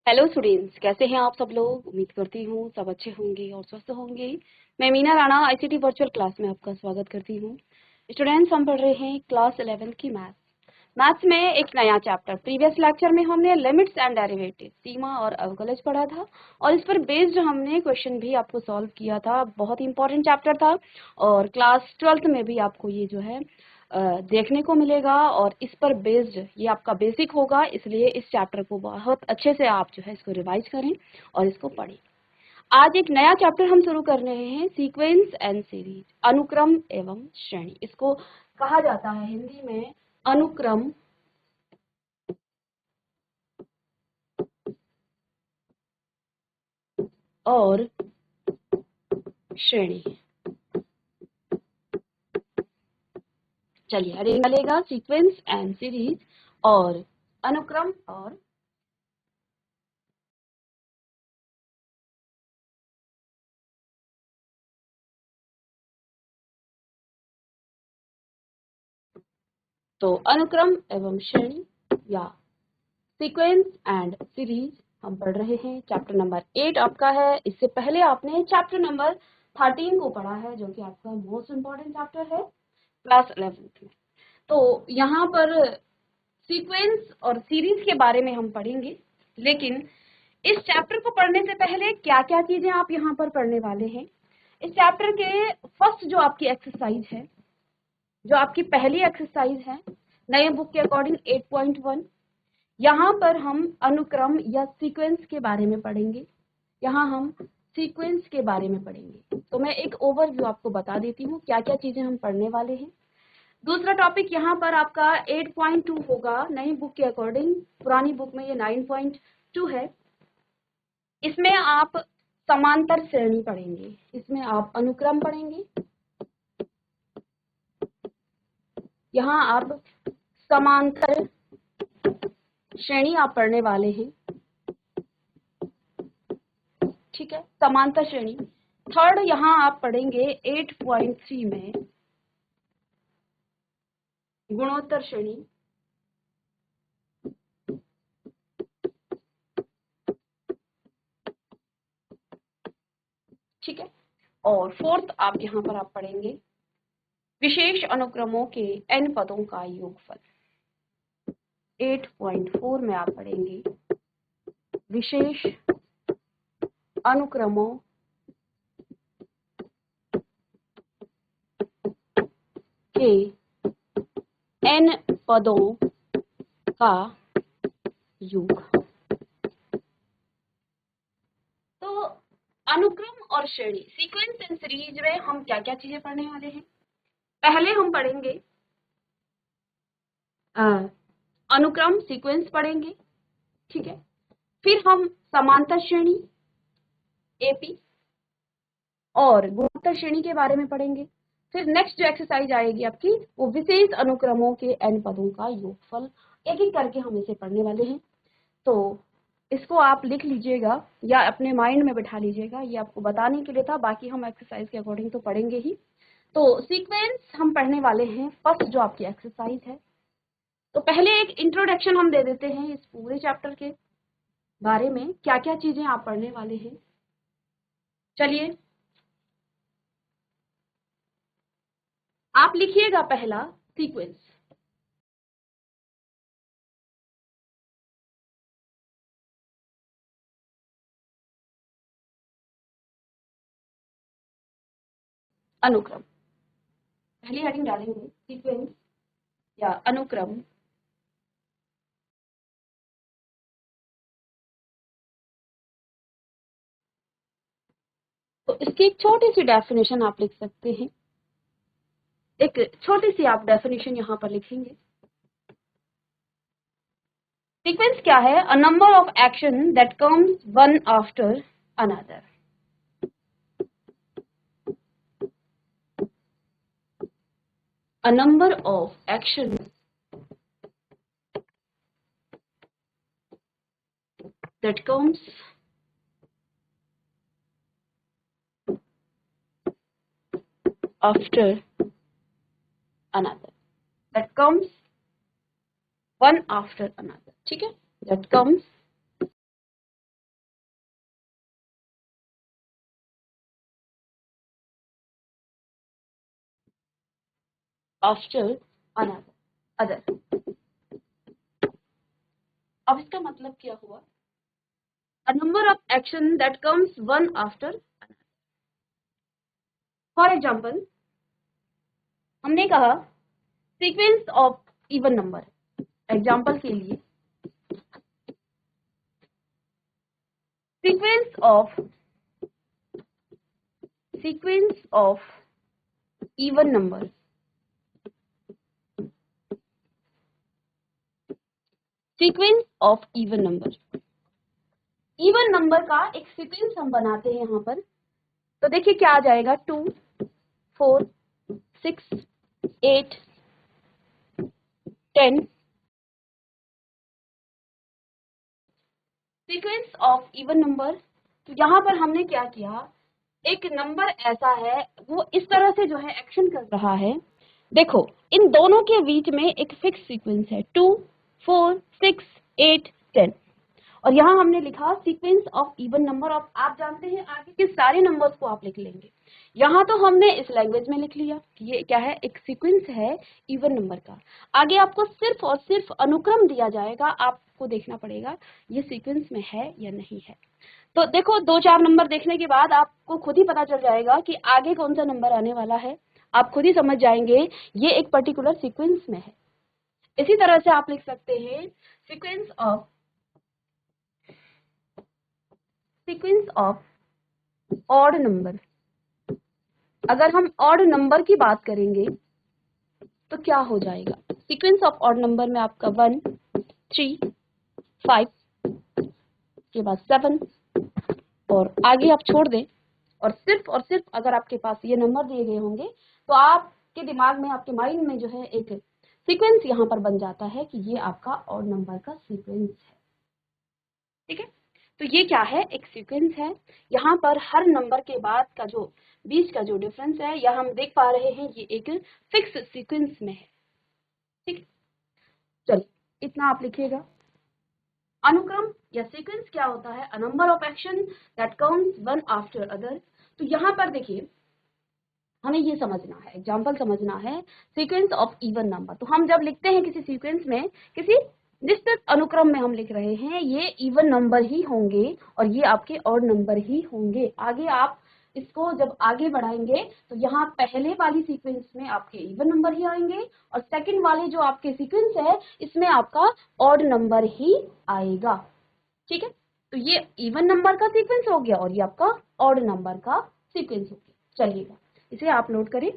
Hello students, कैसे हैं आप सब लोग। उम्मीद करती हूँ सब अच्छे होंगे और स्वस्थ होंगे। मैं Meena Rana ICT virtual class में आपका स्वागत करती हूँ। स्टूडेंट्स, हम पढ़ रहे हैं क्लास 11 की मैथ्स में एक नया चैप्टर। प्रीवियस लेक्चर में हमने लिमिट्स एंड डेरिवेटिव, सीमा और अवकलज पढ़ा था और इस पर बेस्ड हमने क्वेश्चन भी आपको सॉल्व किया था। बहुत इंपॉर्टेंट चैप्टर था और क्लास 12th में भी आपको ये जो है देखने को मिलेगा और इस पर बेस्ड ये आपका बेसिक होगा। इसलिए इस चैप्टर को बहुत अच्छे से आप जो है इसको रिवाइज करें और इसको पढ़ें। आज एक नया चैप्टर हम शुरू कर रहे हैं, सीक्वेंस एंड सीरीज, अनुक्रम एवं श्रेणी। इसको कहा जाता है हिंदी में अनुक्रम और श्रेणी। चलिए हेडिंग डालेगा सीक्वेंस एंड सीरीज और अनुक्रम और तो अनुक्रम एवं श्रेणी या सीक्वेंस एंड सीरीज हम पढ़ रहे हैं। चैप्टर नंबर 8 आपका है। इससे पहले आपने चैप्टर नंबर 13 को पढ़ा है, जो कि आपका मोस्ट इंपॉर्टेंट चैप्टर है क्लास 11th में। तो यहाँ पर सीक्वेंस और सीरीज के बारे में हम पढ़ेंगे, लेकिन इस चैप्टर को पढ़ने से पहले क्या क्या चीजें आप यहाँ पर पढ़ने वाले हैं। इस चैप्टर के फर्स्ट जो आपकी एक्सरसाइज है, जो आपकी पहली एक्सरसाइज है नए बुक के अकॉर्डिंग 8.1, यहाँ पर हम अनुक्रम या सीक्वेंस के बारे में पढ़ेंगे। यहाँ हम सीक्वेंस के बारे में पढ़ेंगे। तो मैं एक ओवरव्यू आपको बता देती हूँ क्या क्या चीजें हम पढ़ने वाले हैं। दूसरा टॉपिक यहाँ पर आपका 8.2 होगा नई बुक के अकॉर्डिंग। पुरानी बुक में ये 9.2 है। इसमें आप समांतर श्रेणी पढ़ेंगे, इसमें आप अनुक्रम पढ़ेंगे, यहाँ आप समांतर श्रेणी आप पढ़ने वाले हैं। ठीक है, समांतर श्रेणी। थर्ड यहाँ आप पढ़ेंगे 8.3 में गुणोत्तर श्रेणी। ठीक है, और फोर्थ आप यहाँ पर आप पढ़ेंगे विशेष अनुक्रमों के n पदों का योगफल। 8.4 में आप पढ़ेंगे विशेष अनुक्रमों के n पदों का योग। तो अनुक्रम और श्रेणी, सीक्वेंस एंड सीरीज में हम क्या क्या चीजें पढ़ने वाले हैं। पहले हम पढ़ेंगे अनुक्रम, सीक्वेंस पढ़ेंगे। ठीक है, फिर हम समांतर श्रेणी एपी और गुणोत्तर श्रेणी के बारे में पढ़ेंगे। फिर नेक्स्ट जो एक्सरसाइज आएगी आपकी, वो विशेष अनुक्रमों के n पदों का योगफल। एक एक करके हम इसे पढ़ने वाले हैं। तो इसको आप लिख लीजिएगा या अपने माइंड में बैठा लीजिएगा, ये आपको बताने के लिए था। बाकी हम एक्सरसाइज के अकॉर्डिंग तो पढ़ेंगे ही। तो सीक्वेंस हम पढ़ने वाले हैं, फर्स्ट जो आपकी एक्सरसाइज है। तो पहले एक इंट्रोडक्शन हम दे देते हैं इस पूरे चैप्टर के बारे में, क्या क्या चीजें आप पढ़ने वाले हैं। चलिए आप लिखिएगा पहला सीक्वेंस। अनुक्रम, पहली हेडिंग डालेंगे सीक्वेंस या अनुक्रम। तो इसकी एक छोटी सी डेफिनेशन आप लिख सकते हैं। एक छोटी सी आप डेफिनेशन यहाँ पर लिखेंगे। सीक्वेंस क्या है? A number of action that comes one after another. A number of actions that comes after another, that comes one after another। ठीक है, that comes आफ्टर अदर। अब इसका मतलब क्या हुआ? A number of action that comes one after another. For example, हमने कहा sequence of even number. Example के लिए sequence of even number, sequence of even number. Even number का एक सीक्वेंस हम बनाते हैं यहाँ पर। तो देखिए क्या आ जाएगा, 2, 4, 6, 8, 10। Sequence of even number. तो यहाँ पर हमने क्या किया, एक नंबर ऐसा है वो इस तरह से जो है एक्शन कर रहा है। देखो इन दोनों के बीच में एक फिक्स सीक्वेंस है, 2, 4, 6, 8, 10। और यहाँ हमने लिखा सीक्वेंस ऑफ इवन नंबर। अब आप जानते हैं आगे के सारे नंबर्स को आप लिख लेंगे। यहाँ तो हमने इस लैंग्वेज में लिख लिया कि ये क्या है, एक सीक्वेंस है इवन नंबर का। आगे आपको सिर्फ और सिर्फ अनुक्रम दिया जाएगा, आपको देखना पड़ेगा ये सीक्वेंस में है या नहीं है। तो देखो 2-4 नंबर देखने के बाद आपको खुद ही पता चल जाएगा कि आगे कौन सा नंबर आने वाला है। आप खुद ही समझ जाएंगे ये एक पर्टिकुलर सीक्वेंस में है। इसी तरह से आप लिख सकते हैं सीक्वेंस ऑफ ऑड नंबर। अगर हम ऑड नंबर की बात करेंगे तो क्या हो जाएगा, सीक्वेंस ऑफ ऑड नंबर में आपका 1, 3, 5 के बाद 7 और आगे आप छोड़ दें। और सिर्फ अगर आपके पास ये नंबर दिए गए होंगे तो आपके दिमाग में, आपके माइंड में जो है एक सीक्वेंस यहाँ पर बन जाता है कि ये आपका ऑड नंबर का सीक्वेंस है। ठीक है, तो ये क्या है, एक सीक्वेंस है। यहाँ पर हर नंबर के बाद का जो बीच का जो डिफरेंस है, या हम देख पा रहे हैं ये एक फिक्स सीक्वेंस में है। ठीक है, चलिए इतना आप लिखिएगा। अनुक्रम या सीक्वेंस क्या होता है, a number of action that comes one after other. तो यहाँ पर देखिए हमें ये समझना है, एग्जाम्पल समझना है सीक्वेंस ऑफ इवन नंबर। तो हम जब लिखते हैं किसी सीक्वेंस में, किसी निश्चित अनुक्रम में हम लिख रहे हैं, ये इवन नंबर ही होंगे और ये आपके ऑड नंबर ही होंगे। आगे आप इसको जब आगे बढ़ाएंगे तो यहाँ पहले वाली सीक्वेंस में आपके इवन नंबर ही आएंगे और सेकंड वाले जो आपके सीक्वेंस है इसमें आपका ऑड नंबर ही आएगा। ठीक है, तो ये इवन नंबर का सीक्वेंस हो गया और ये आपका ऑड नंबर का सीक्वेंस हो गया। चलिएगा इसे आप नोट करें।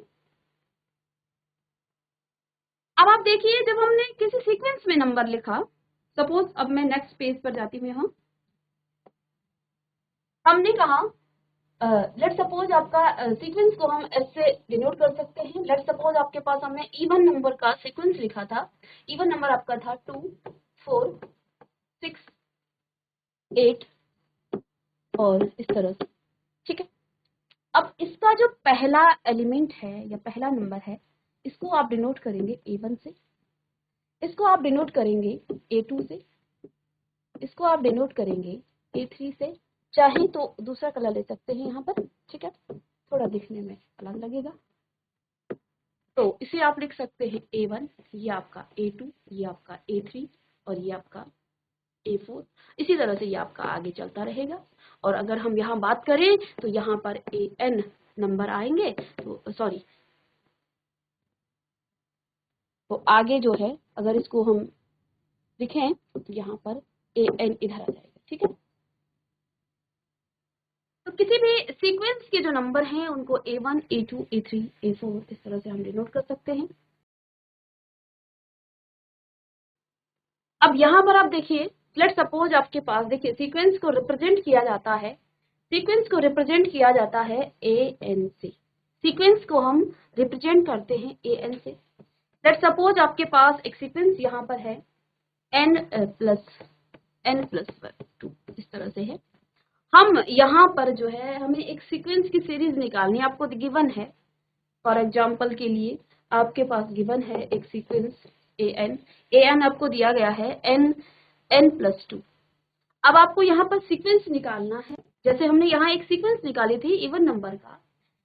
अब आप देखिए जब हमने किसी सीक्वेंस में नंबर लिखा, सपोज अब मैं नेक्स्ट पेज पर जाती हूँ, यहाँ हमने कहा लेट सपोज आपका सीक्वेंस को हम ऐसे डिनोट कर सकते हैं। लेट सपोज आपके पास हमने इवन नंबर का सीक्वेंस लिखा था। इवन नंबर आपका था 2, 4, 6, 8 और इस तरह से। ठीक है, अब इसका जो पहला एलिमेंट है या पहला नंबर है, इसको आप डिनोट करेंगे A1 से, इसको आप डिनोट करेंगे A2 से, इसको आप डिनोट करेंगे A3 से। चाहे तो दूसरा कलर ले सकते हैं यहाँ पर, ठीक है, थोड़ा दिखने में अलग लगेगा। तो इसे आप लिख सकते हैं A1, ये आपका A2, ये आपका A3 और ये आपका A4। इसी तरह से ये आपका आगे चलता रहेगा। और अगर हम यहाँ बात करें तो यहाँ पर AN नंबर आएंगे, तो सॉरी, तो आगे जो है अगर इसको हम लिखें तो यहाँ पर AN इधर आ जाएगा। ठीक है, तो किसी भी सीक्वेंस के जो नंबर हैं उनको A1, A2, A3, A4 इस तरह से हम डिनोट कर सकते हैं। अब यहाँ पर आप देखिए, लेट सपोज आपके पास देखिए सीक्वेंस को रिप्रेजेंट किया जाता है, सीक्वेंस को रिप्रेजेंट किया जाता है AN से। सीक्वेंस को हम रिप्रेजेंट करते हैं AN से। लेट सपोज आपके पास एक सीक्वेंस यहाँ पर है N प्लस 2 इस तरह से है। हम यहाँ पर जो है हमें एक सीक्वेंस की सीरीज निकालनी, आपको गिवन है। फॉर एग्जाम्पल के लिए आपके पास गिवन है एक सीक्वेंस AN आपको दिया गया है N प्लस 2। अब आपको यहाँ पर सीक्वेंस निकालना है, जैसे हमने यहाँ एक सीक्वेंस निकाली थी इवन नंबर का।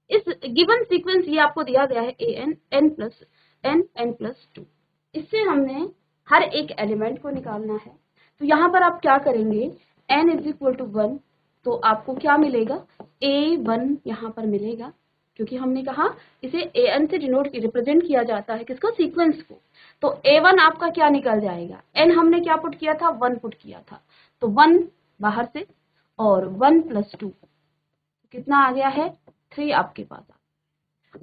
इस गिवन सीक्वेंस ये आपको दिया गया है AN N प्लस n+2। इससे हमने हर एक एलिमेंट को निकालना है। तो यहाँ पर आप क्या करेंगे, n = 1, तो आपको क्या मिलेगा, a1 यहाँ पर मिलेगा, क्योंकि हमने कहा इसे an से डिनोट रिप्रेजेंट किया जाता है, किसको, सीक्वेंस को। तो a1 आपका क्या निकल जाएगा, n हमने क्या पुट किया था, 1 पुट किया था, तो 1 बाहर से, और 1+2 कितना आ गया है, 3 आपके पास।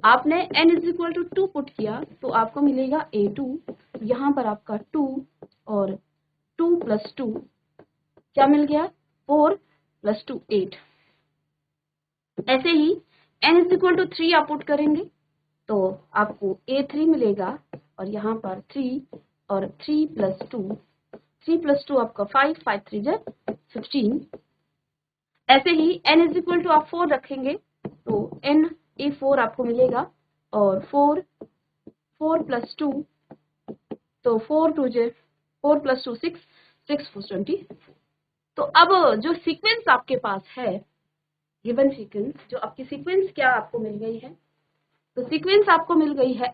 आपने n = 2 पुट किया तो आपको मिलेगा a2, यहाँ पर आपका 2 और 2+2 क्या मिल गया, 4+2 8। ऐसे ही n = 3 आप पुट करेंगे तो आपको a3 मिलेगा, और यहाँ पर 3 और 3+2, 3+2 आपका 5, 5 3 जा 15। ऐसे ही n = आप 4 रखेंगे तो a4 आपको मिलेगा, और 4+2, तो 4+2 6, 6 4 20। तो अब जो सीक्वेंस आपके पास है, गिवन सीक्वेंस, जो आपकी सीक्वेंस क्या आपको मिल गई है, तो सीक्वेंस आपको मिल गई है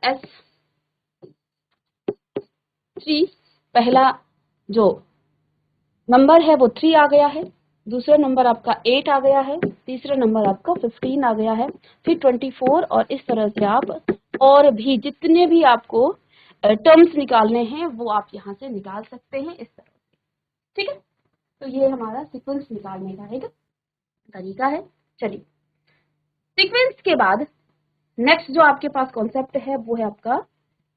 S3। पहला जो नंबर है वो 3 आ गया है, दूसरा नंबर आपका 8 आ गया है, तीसरा नंबर आपका 15 आ गया है, फिर 24, और इस तरह से आप और भी जितने भी आपको टर्म्स निकालने हैं वो आप यहाँ से निकाल सकते हैं इस तरह से। ठीक है, तो ये हमारा सीक्वेंस निकालने का एक तरीका है। चलिए, सीक्वेंस के बाद नेक्स्ट जो आपके पास कॉन्सेप्ट है वो है आपका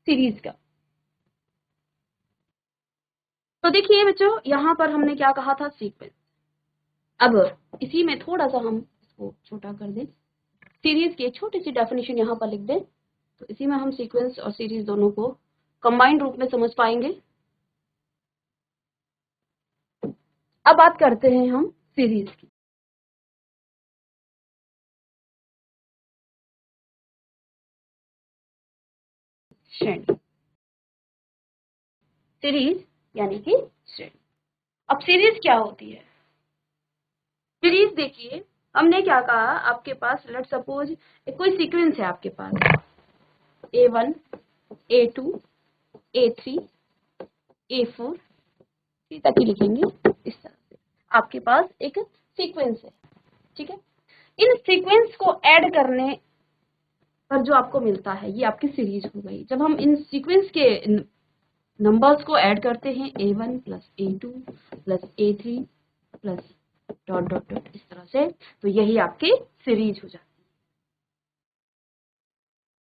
सीरीज का। तो देखिए बच्चों, यहाँ पर हमने क्या कहा था, सीक्वेंस। अब इसी में थोड़ा सा हम इसको छोटा कर दें, सीरीज की एक छोटी सी डेफिनेशन यहाँ पर लिख दें, तो इसी में हम सीक्वेंस और सीरीज दोनों को कंबाइंड रूप में समझ पाएंगे। अब बात करते हैं हम सीरीज की। श्रेणी, सीरीज यानी कि श्रेणी। अब सीरीज क्या होती है, सीरीज देखिए हमने क्या कहा, आपके पास लेट सपोज कोई सीक्वेंस है आपके पास, a1 a2 a3 a4, तक ही लिखेंगे इस तरह से, आपके पास एक सीक्वेंस है। ठीक है, इन सीक्वेंस को ऐड करने पर जो आपको मिलता है ये आपकी सीरीज हो गई। जब हम इन सीक्वेंस के नंबर्स को ऐड करते हैं, a1 + a2 + a3 plus dot dot dot इस तरह से, तो यही आपकी सीरीज हो जाती है।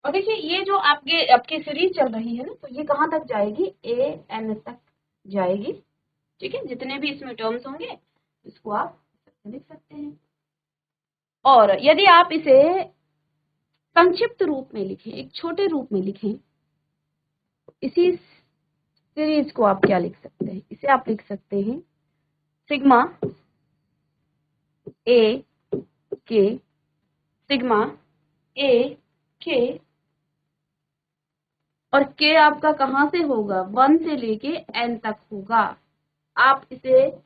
और देखिए ये जो आपकी सीरीज चल रही है ना, तो ये कहाँ तक जाएगी, an तक जाएगी। ठीक है, जितने भी इसमें टर्म्स होंगे इसको आप लिख सकते हैं। और यदि आप इसे संक्षिप्त रूप में लिखें, एक छोटे रूप में लिखें, इसी सीरीज को आप क्या लिख सकते हैं, इसे आप लिख सकते हैं सिग्मा ए के, सिग्मा ए के, और के आपका कहाँ से होगा, 1 से लेके n तक होगा। आप इसे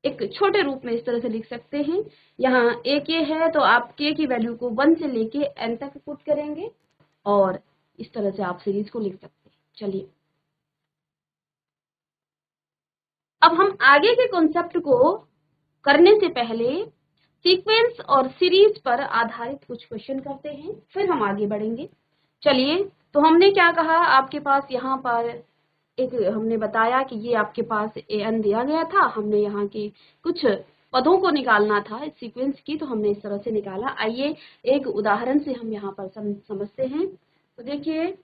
एक छोटे रूप में इस तरह से लिख सकते हैं, यहाँ a के है तो आप k की वैल्यू को 1 से लेके n तक पुट करेंगे, और इस तरह से आप सीरीज को लिख सकते हैं। चलिए, अब हम आगे के कॉन्सेप्ट को करने से पहले सीक्वेंस और सीरीज पर आधारित कुछ क्वेश्चन करते हैं, फिर हम आगे बढ़ेंगे। चलिए, तो हमने क्या कहा, आपके पास यहाँ पर एक हमने बताया कि ये आपके पास an दिया गया था, हमने यहाँ के कुछ पदों को निकालना था इस सीक्वेंस की, तो हमने इस तरह से निकाला। आइए एक उदाहरण से हम यहाँ पर समझते हैं। तो देखिए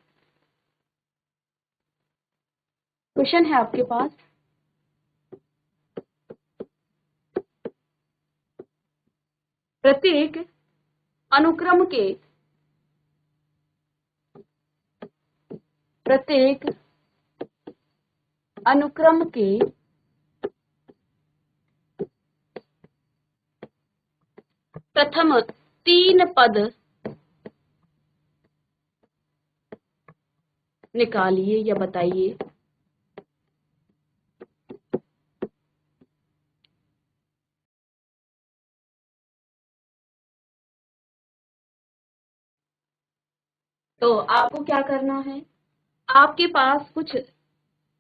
क्वेश्चन है आपके पास, प्रत्येक अनुक्रम के प्रथम 3 पद निकालिए या बताइए। तो आपको क्या करना है, आपके पास कुछ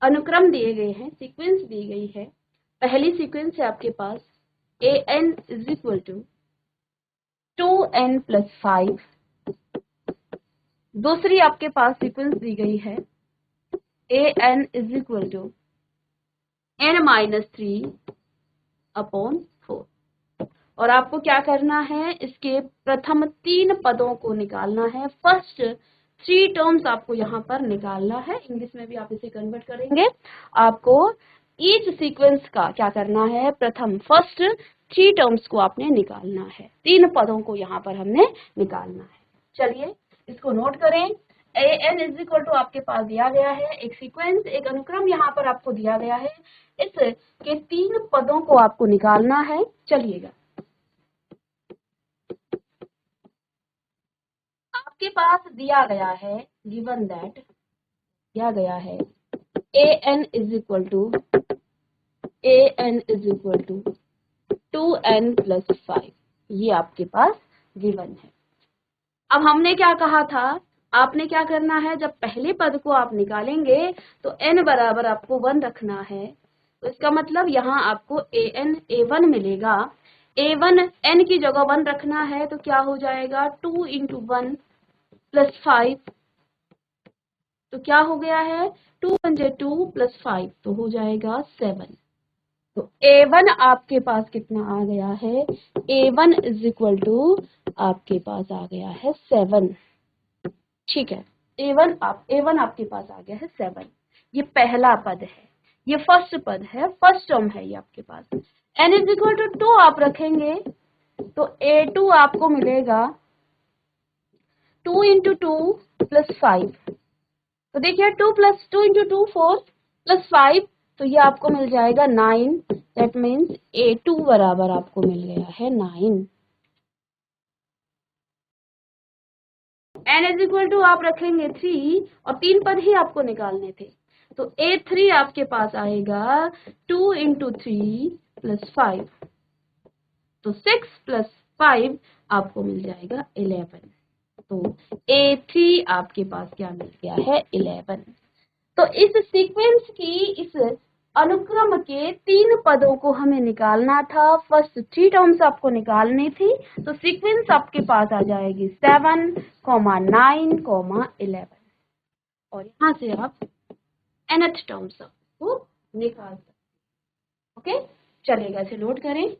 अनुक्रम दिए गए हैं, सीक्वेंस दी गई है। पहली सीक्वेंस है आपके पास an is equal to 2n plus 5। दूसरी आपके पास सीक्वेंस दी गई है an is equal to n minus 3 upon 4। और आपको क्या करना है, इसके प्रथम 3 पदों को निकालना है। फर्स्ट 3 टर्म्स आपको यहाँ पर निकालना है। इंग्लिश में भी आप इसे कन्वर्ट करेंगे। आपको ईच सीक्वेंस का क्या करना है, प्रथम फर्स्ट 3 टर्म्स को आपने निकालना है। 3 पदों को यहाँ पर हमने निकालना है। चलिए इसको नोट करें। an इज इक्वल टू आपके पास दिया गया है, एक सीक्वेंस, एक अनुक्रम यहाँ पर आपको दिया गया है। इस के 3 पदों को आपको निकालना है। चलिएगा, आपके पास दिया गया है, गिवन दैट दिया गया है an is equal to 2n plus 5। ये आपके पास गिवन है। अब हमने क्या कहा था, आपने क्या करना है, जब पहले पद को आप निकालेंगे तो n बराबर आपको 1 रखना है। तो इसका मतलब यहाँ आपको a1 मिलेगा। a1 n की जगह 1 रखना है तो क्या हो जाएगा, 2 इंटू 1 प्लस 5। तो क्या हो गया है, 2 × 2 प्लस 5 तो हो जाएगा 7। तो a1 आपके पास कितना आ गया है, a1 इज इक्वल टू आपके पास आ गया है 7। ठीक है, a1 आपके पास आ गया है 7। ये पहला पद है, ये फर्स्ट पद है, फर्स्ट टर्म है ये आपके पास। n इज इक्वल टू 2 आप रखेंगे तो a2 आपको मिलेगा 2 इंटू 2 प्लस 5। तो देखिए 2 इंटू 2 4 प्लस 5 तो ये आपको मिल जाएगा 9। दैट मीन्स a2 बराबर आपको मिल गया है 9। n इज इक्वल टू आप रखेंगे 3 और 3 पद ही आपको निकालने थे। तो a3 आपके पास आएगा 2 इंटू 3 प्लस 5। तो 6 प्लस 5 आपको मिल जाएगा 11। तो a3 आपके पास क्या मिल गया है, 11। तो इस सीक्वेंस की, इस अनुक्रम के 3 पदों को हमें निकालना था। फर्स्ट 3 टर्म्स आपको निकालनी थी। तो सीक्वेंस आपके पास आ जाएगी 7, 9, 11। और यहाँ से आप nth टर्म्स को निकाल सकते। ओके, चलेगा, इसे नोट करें।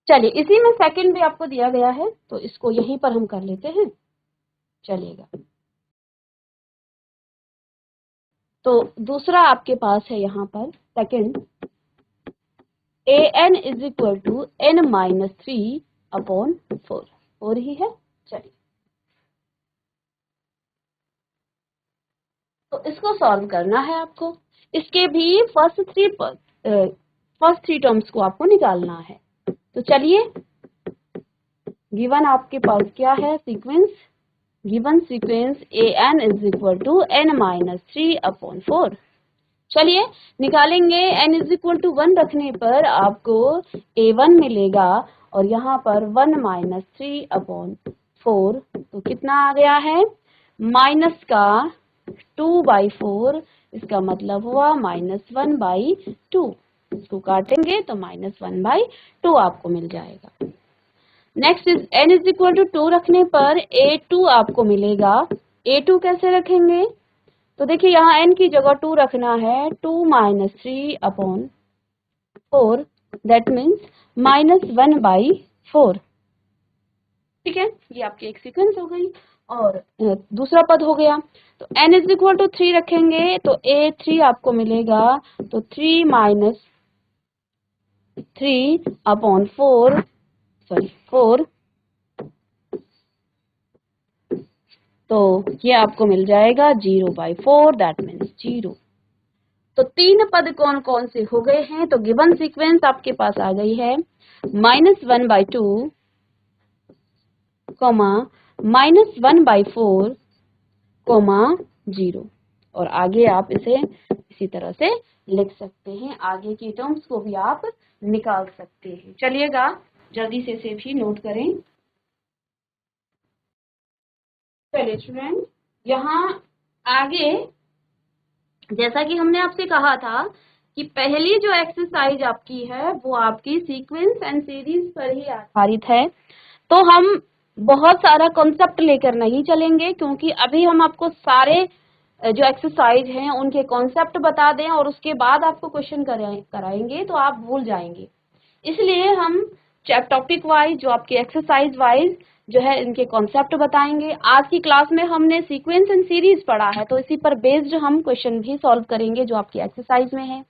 चलिए, इसी में सेकंड भी आपको दिया गया है तो इसको यहीं पर हम कर लेते हैं। चलिएगा, तो दूसरा आपके पास है यहाँ पर second an is equal to n minus 3 upon 4। 4 ही है। चलिए, तो इसको सॉल्व करना है आपको। इसके भी फर्स्ट 3 टर्म्स को आपको निकालना है। तो चलिए, गिवन आपके पास क्या है, sequence, given sequence an is equal to n minus 3 upon 4। चलिए निकालेंगे। n इज इक्वल टू 1 रखने पर आपको a1 मिलेगा और यहाँ पर 1 माइनस 3 अपॉन 4। तो कितना आ गया है, माइनस का 2/4। इसका मतलब हुआ -1/2। इसको काटेंगे तो -1/2 आपको मिल जाएगा। Next is n is equal to 2 रखने पर a2 आपको मिलेगा। a2 कैसे रखेंगे, तो देखिए यहाँ n की जगह 2 रखना है। 2 माइनस 3 अपॉन 4 दैट मीन्स -1/4। ठीक है, ये आपकी एक सीक्वेंस हो गई और दूसरा पद हो गया। तो n इज इक्वल टू 3 रखेंगे तो a3 आपको मिलेगा। तो 3 माइनस 3 अपॉन 4 तो ये आपको मिल जाएगा 0/4 दैट मीन्स 0। तो 3 पद कौन कौन से हो गए हैं, तो गिवन सीक्वेंस आपके पास आ गई है -1/2, -1/4, 0। और आगे आप इसे इसी तरह से लिख सकते हैं। आगे की टर्म्स को भी आप निकाल सकते हैं। चलिएगा, जल्दी से इसे भी नोट करें। चलिए स्टूडेंट, यहाँ आगे जैसा कि हमने आपसे कहा था कि पहली जो एक्सरसाइज आपकी है वो आपकी सीक्वेंस एंड सीरीज पर ही आधारित है। तो हम बहुत सारा कॉन्सेप्ट लेकर नहीं चलेंगे, क्योंकि अभी हम आपको सारे जो एक्सरसाइज हैं उनके कॉन्सेप्ट बता दें और उसके बाद आपको क्वेश्चन कराएंगे तो आप भूल जाएंगे। इसलिए हम टॉपिक वाइज जो आपके एक्सरसाइज वाइज जो है इनके कॉन्सेप्ट बताएंगे। आज की क्लास में हमने सीक्वेंस एंड सीरीज पढ़ा है, तो इसी पर बेस्ड हम क्वेश्चन भी सॉल्व करेंगे जो आपकी एक्सरसाइज में है।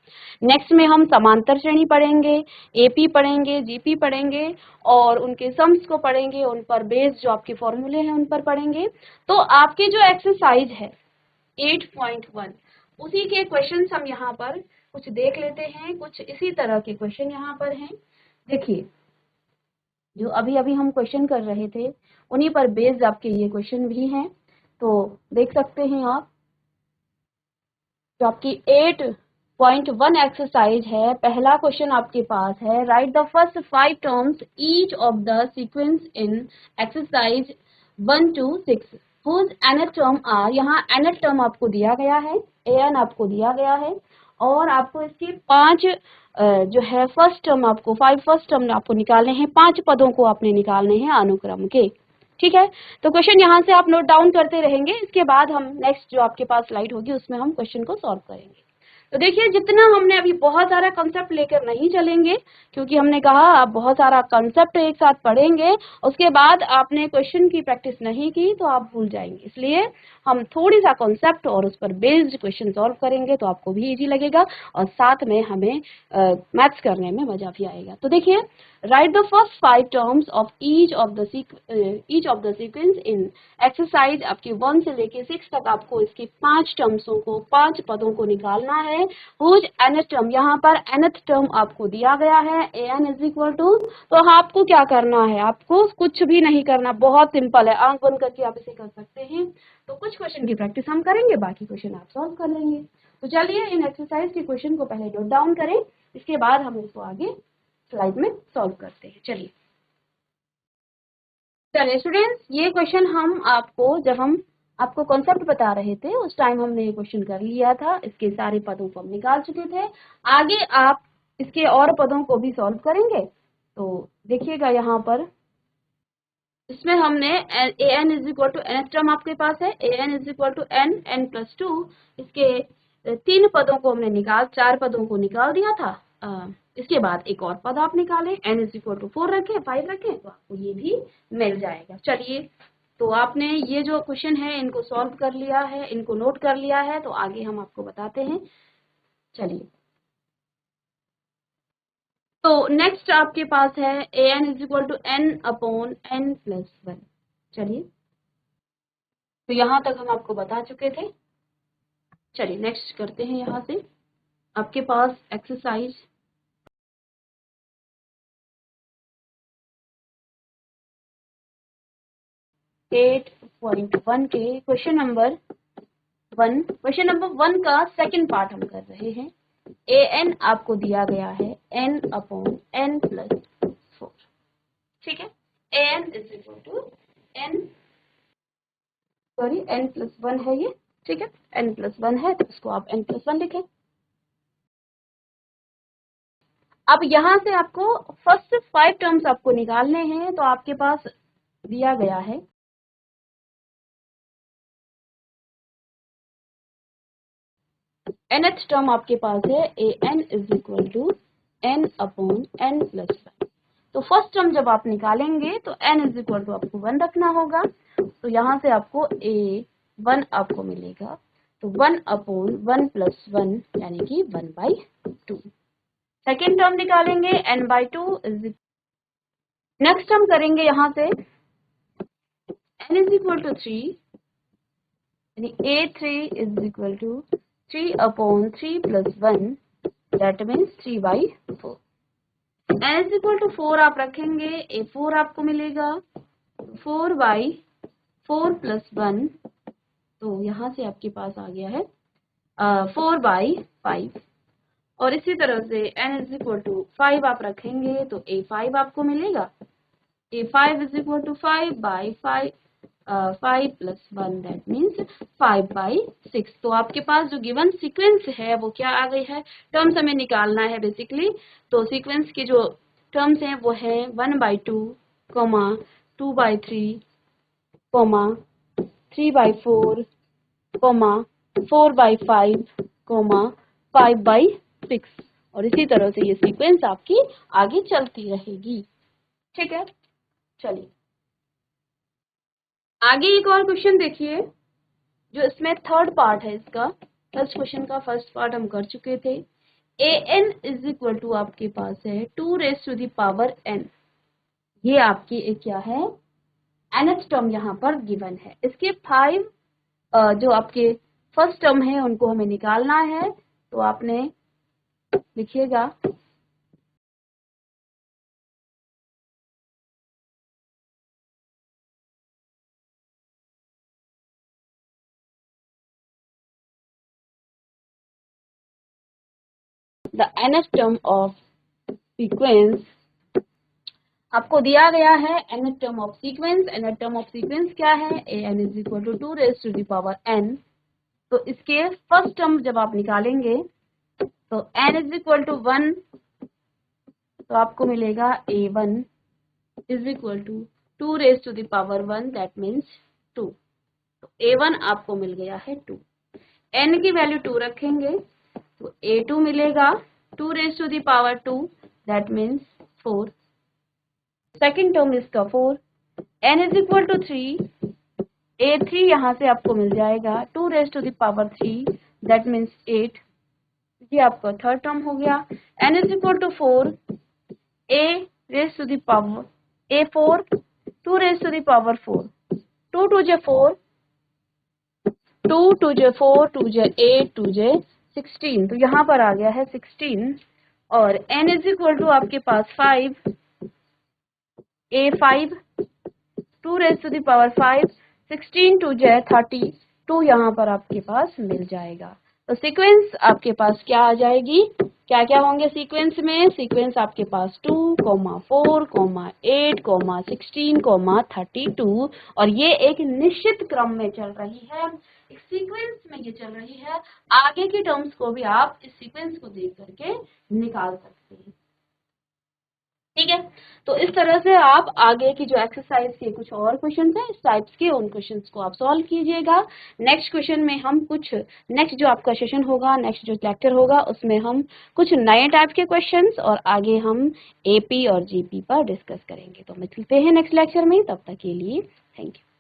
नेक्स्ट में हम समांतर श्रेणी पढ़ेंगे, एपी पढ़ेंगे, जीपी पढ़ेंगे और उनके सम्स को पढ़ेंगे, उन पर बेस्ड जो आपके फॉर्मूले हैं उन पर पढ़ेंगे। तो आपकी जो एक्सरसाइज है 8.1 उसी के क्वेश्चन हम यहाँ पर कुछ देख लेते हैं। कुछ इसी तरह के क्वेश्चन यहाँ पर हैं। देखिए, जो अभी अभी हम क्वेश्चन कर रहे थे उन्हीं पर बेस्ड आपके ये क्वेश्चन भी हैं, तो देख सकते हैं आप। जो आपकी 8.1 एक्सरसाइज है, पहला क्वेश्चन आपके पास है, write the first 5 terms each of the sequence in exercise 1 to 6 whose nth term are. यहाँ nth टर्म आपको दिया गया है, an आपको दिया गया है और आपको इसके 5 जो है फर्स्ट टर्म आपको 5 फर्स्ट टर्म आपको निकालने हैं, 5 पदों को आपने निकालने हैं अनुक्रम के। ठीक है, तो क्वेश्चन यहाँ से आप नोट डाउन करते रहेंगे, इसके बाद हम नेक्स्ट जो आपके पास स्लाइड होगी उसमें हम क्वेश्चन को सॉल्व करेंगे। तो देखिए, जितना हमने अभी बहुत सारा कंसेप्ट लेकर नहीं चलेंगे, क्योंकि हमने कहा आप बहुत सारा कंसेप्ट एक साथ पढ़ेंगे, उसके बाद आपने क्वेश्चन की प्रैक्टिस नहीं की तो आप भूल जाएंगे। इसलिए हम थोड़ी सा कंसेप्ट और उस पर बेस्ड क्वेश्चन सॉल्व करेंगे तो आपको भी इजी लगेगा और साथ में हमें मैथ्स करने में मजा भी आएगा। तो देखिए, right the first 5 terms of each of the sequence in exercise. आपकी 1 से लेके 6 तक आपको इसके 5 टर्म्सों को 5 पदों को निकालना है। हुज nth टर्म, यहाँ पर nth टर्म आपको दिया गया है an इज इक्वल टू। तो आपको क्या करना है, आपको कुछ भी नहीं करना, बहुत सिंपल है, आंख बंद करके आप इसे कर सकते हैं। तो कुछ क्वेश्चन की प्रैक्टिस हम करेंगे, बाकी क्वेश्चन आप सॉल्व कर लेंगे। तो चलिए इन एक्सरसाइज के क्वेश्चन को पहले नोट डाउन करें, इसके बाद हम इसको आगे स्लाइड में सॉल्व करते हैं। चलिए स्टूडेंट्स, ये क्वेश्चन हम आपको जब हम आपको कॉन्सेप्ट बता रहे थे उस टाइम हमने ये क्वेश्चन कर लिया था। इसके सारे पदों को हम निकाल चुके थे। आगे आप इसके और पदों को भी सॉल्व करेंगे। तो देखिएगा यहाँ पर इसमें हमने an is equal to nth term आपके पास है, an is equal to n plus 2। इसके 3 पदों को हमने 4 पदों को निकाल दिया था। इसके बाद एक और पद आप निकालें, n इज इक्वल टू 4 रखें, 5 रखें तो आपको ये भी मिल जाएगा। चलिए, तो आपने ये जो क्वेश्चन है इनको सॉल्व कर लिया है, इनको नोट कर लिया है, तो आगे हम आपको बताते हैं। चलिए, तो नेक्स्ट आपके पास है an is equal to n upon n plus 1। चलिए, तो यहाँ तक हम आपको बता चुके थे। चलिए नेक्स्ट करते हैं। यहाँ से आपके पास एक्सरसाइज 8.1 के क्वेश्चन नंबर 1 का सेकंड पार्ट हम कर रहे हैं। an आपको दिया गया है n अपॉन n प्लस 4। ठीक है, an is equal to n plus 1 है ये। ठीक है, n प्लस 1 है तो इसको आप n प्लस 1 लिखें। अब यहाँ से आपको फर्स्ट 5 टर्म्स आपको निकालने हैं, तो आपके पास दिया गया है nth टर्म आपके पास है an is equal to n upon n plus 1। तो फर्स्ट टर्म जब आप निकालेंगे तो n इज इक्वल टू आपको 1 रखना होगा। तो यहाँ से आपको a1 आपको मिलेगा, तो 1 अपॉन 1 प्लस 1 यानी कि 1/2। सेकेंड टर्म निकालेंगे n/2 इज। नेक्स्ट हम करेंगे यहाँ से n इज इक्वल टू 3, यानी a3 is equal to 3 upon 3 plus 1, that means 3/4। n is equal to 4 आप रखेंगे, a4 आपको मिलेगा 4/4 प्लस 1, तो यहाँ से आपके पास आ गया है 4/5। और इसी तरह से n इज इक्वल टू 5 आप रखेंगे तो a5 आपको मिलेगा, a5 is equal to 5/5 5 plus 1 that means 5/6। तो आपके पास जो गिवन सीक्वेंस है वो क्या आ गई है, टर्म्स हमें निकालना है बेसिकली। तो सीक्वेंस की जो टर्म्स हैं वो है 1/2, 2/3, 3/4, 4/5, 5/6, और इसी तरह से ये सीक्वेंस आपकी आगे चलती रहेगी। ठीक है, चलिए आगे एक और क्वेश्चन देखिए, जो इसमें थर्ड पार्ट है इसका। फर्स्ट क्वेश्चन का फर्स्ट पार्ट हम कर चुके थे। an इज इक्वल टू आपके पास है 2⁻n। ये आपकी एक क्या है, nth टर्म यहाँ पर गिवन है। इसके 5 जो आपके फर्स्ट टर्म है उनको हमें निकालना है। तो आपने लिखिएगा the nth term of sequence. आपको दिया गया है nth term of sequence. nth term of sequence क्या है, an is equal to 2⁻n। तो इसके फर्स्ट टर्म जब आप निकालेंगे तो n इज इक्वल टू 1, तो आपको मिलेगा a1 is equal to 2⁻1 that means 2। तो a1 आपको मिल गया है 2। n की वैल्यू 2 रखेंगे तो a2 मिलेगा 2⁻2 दैट मीन्स 4। सेकेंड टर्म इसका 4। n is equal to 3, a3 यहाँ से आपको मिल जाएगा 2⁻3 दैट मीन्स 8। ये आपका थर्ड टर्म हो गया। n is equal to 4, a4 2⁻4, 2 2 j 4, 2 2 j 4, 2 j 8, 2 j 16, तो यहाँ पर आ गया है 16। और n इज इक्वल टू आपके पास 5, a5 2⁻5, 16 2 j 30, 2 यहाँ पर आपके पास मिल जाएगा। तो सीक्वेंस आपके पास क्या आ जाएगी, क्या क्या होंगे सीक्वेंस में, सीक्वेंस आपके पास 2, 4, 8, 16, 32, और ये एक निश्चित क्रम में चल रही है, एक सीक्वेंस में ये चल रही है। आगे की टर्म्स को भी आप इस सीक्वेंस को देख करके निकाल सकते हैं। ठीक है, तो इस तरह से आप आगे की जो एक्सरसाइज के कुछ और क्वेश्चंस हैं इस टाइप्स के, उन क्वेश्चंस को आप सॉल्व कीजिएगा। नेक्स्ट क्वेश्चन में हम कुछ, नेक्स्ट जो आपका सेशन होगा, नेक्स्ट जो लेक्चर होगा उसमें हम कुछ नए टाइप के क्वेश्चंस और आगे हम एपी और जीपी पर डिस्कस करेंगे। तो मिलते हैं नेक्स्ट लेक्चर में, तब तक के लिए थैंक यू।